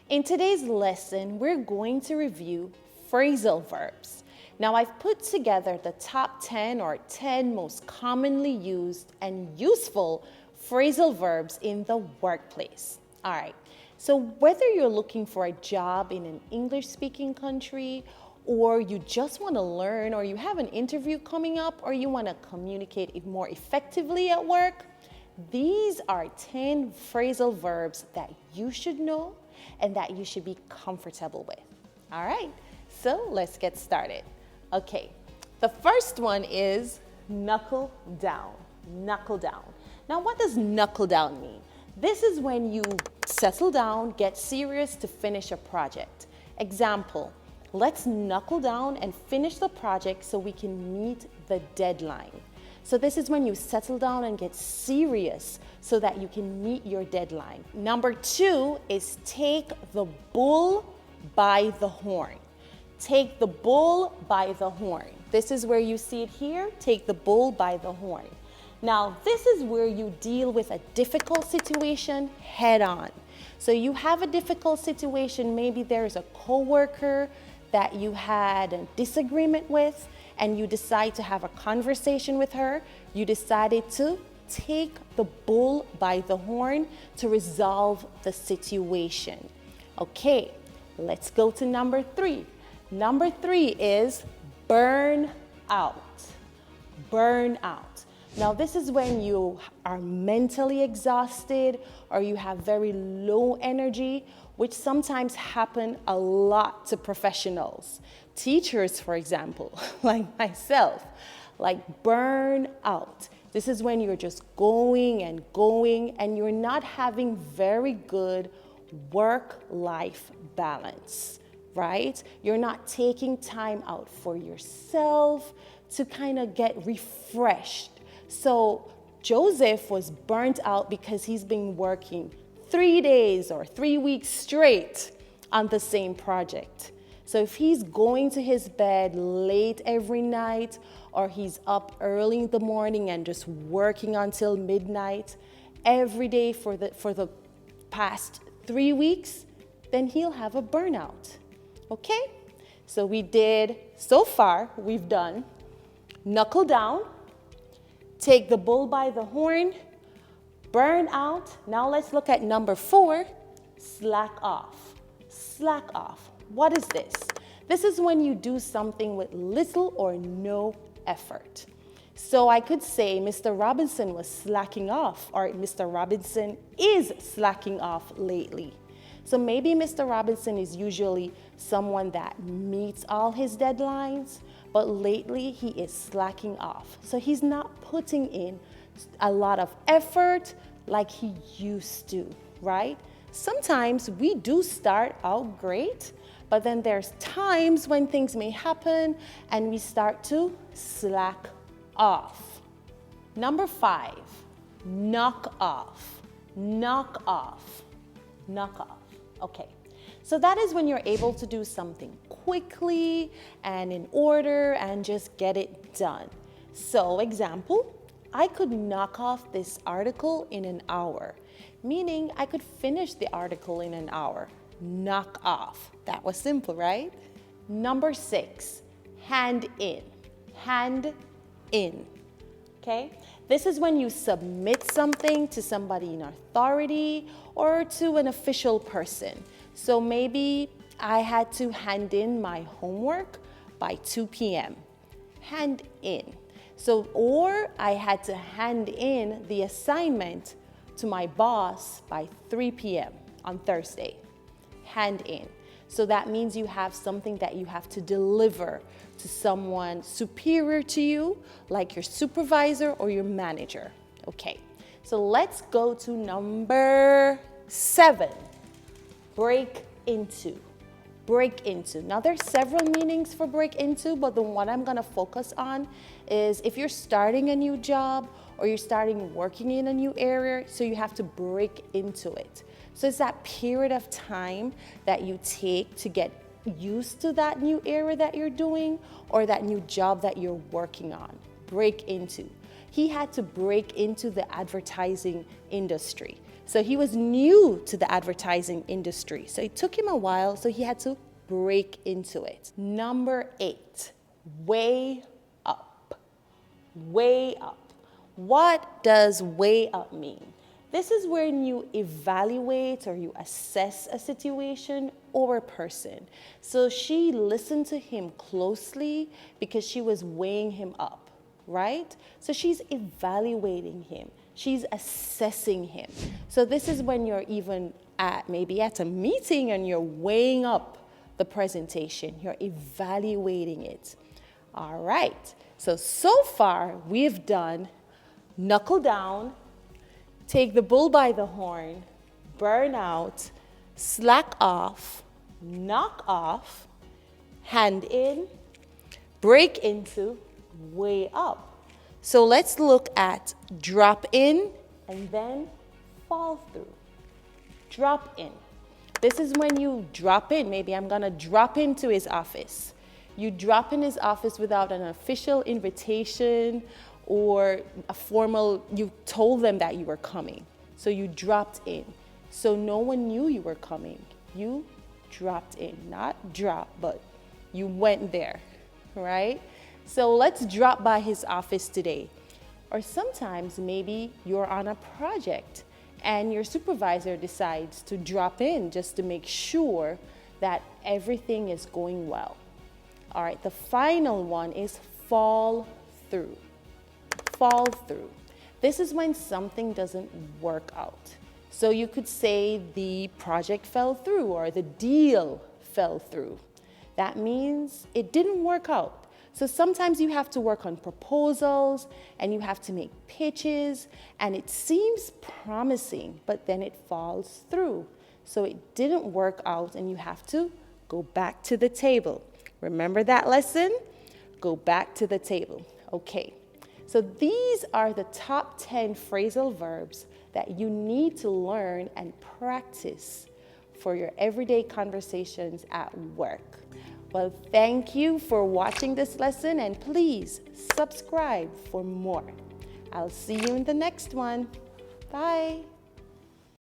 In today's lesson, we're going to review phrasal verbs. Now, I've put together the top 10 or 10 most commonly used and useful phrasal verbs in the workplace. All right, so whether you're looking for a job in an English-speaking country, or you just want to learn, or you have an interview coming up, or you want to communicate more effectively at work, these are 10 phrasal verbs that you should know and that you should be comfortable with. All right, so let's get started. Okay, the first one is knuckle down. Knuckle down. Now, what does knuckle down mean? This is when you settle down, get serious to finish a project. Example, let's knuckle down and finish the project so we can meet the deadline. So this is when you settle down and get serious so that you can meet your deadline. Number 2 is take the bull by the horn. Take the bull by the horn. This is where you see it here, take the bull by the horn. Now, this is where you deal with a difficult situation head on. So you have a difficult situation, maybe there's a coworker that you had a disagreement with, and you decide to have a conversation with her. You decided to take the bull by the horn to resolve the situation. Okay, let's go to number 3. Number 3 is burn out. Burn out. Now, this is when you are mentally exhausted or you have very low energy, which sometimes happen a lot to professionals. Teachers, for example, like myself, like burn out. This is when you're just going and you're not having very good work-life balance, right? You're not taking time out for yourself to kind of get refreshed. So Joseph was burnt out because he's been working 3 days or 3 weeks straight on the same project. So if he's going to his bed late every night, or he's up early in the morning and just working until midnight every day for the past 3 weeks, then he'll have a burnout. Okay? So so far we've done knuckle down, take the bull by the horn, burn out. Now let's look at number 4, slack off. Slack off. What is this? This is when you do something with little or no effort. So I could say Mr. Robinson was slacking off, or Mr. Robinson is slacking off lately. So maybe Mr. Robinson is usually someone that meets all his deadlines, but lately he is slacking off. So he's not putting in a lot of effort like he used to, right? Sometimes we do start out great, but then there's times when things may happen and we start to slack off. Number 5, knock off. Knock off. Knock off. Okay. So that is when you're able to do something quickly and in order and just get it done. So example, I could knock off this article in an hour, meaning I could finish the article in an hour. Knock off. That was simple, right? Number 6, hand in. Hand in. Okay? This is when you submit something to somebody in authority or to an official person. So maybe I had to hand in my homework by 2 p.m. Hand in. So, or I had to hand in the assignment to my boss by 3 p.m. on Thursday. Hand in. So that means you have something that you have to deliver to someone superior to you, like your supervisor or your manager. Okay, so let's go to number 7. Break into. Break into. Now there's several meanings for break into, but the one I'm gonna focus on is if you're starting a new job or you're starting working in a new area, so you have to break into it. So it's that period of time that you take to get used to that new area that you're doing or that new job that you're working on. Break into. He had to break into the advertising industry. So he was new to the advertising industry. So it took him a while, so he had to break into it. Number 8, way up. Way up. What does way up mean? This is when you evaluate or you assess a situation or a person. So she listened to him closely because she was weighing him up, right? So she's evaluating him. She's assessing him. So this is when you're even maybe at a meeting and you're weighing up the presentation. You're evaluating it. All right. So far we've done knuckle down, take the bull by the horn, burn out, slack off, knock off, hand in, break into, way up. So let's look at drop in and then fall through. Drop in. This is when you drop in. Maybe I'm going to drop into his office. You drop in his office without an official invitation or a formal, you told them that you were coming. So you dropped in. So no one knew you were coming. You dropped in, not drop, but you went there, right? So let's drop by his office today. Or sometimes maybe you're on a project and your supervisor decides to drop in just to make sure that everything is going well. All right, the final one is fall through. Fall through. This is when something doesn't work out. So you could say the project fell through or the deal fell through. That means it didn't work out. So sometimes you have to work on proposals and you have to make pitches and it seems promising, but then it falls through. So it didn't work out and you have to go back to the table. Remember that lesson? Go back to the table. Okay. So these are the top 10 phrasal verbs that you need to learn and practice for your everyday conversations at work. Well, thank you for watching this lesson and please subscribe for more. I'll see you in the next one. Bye.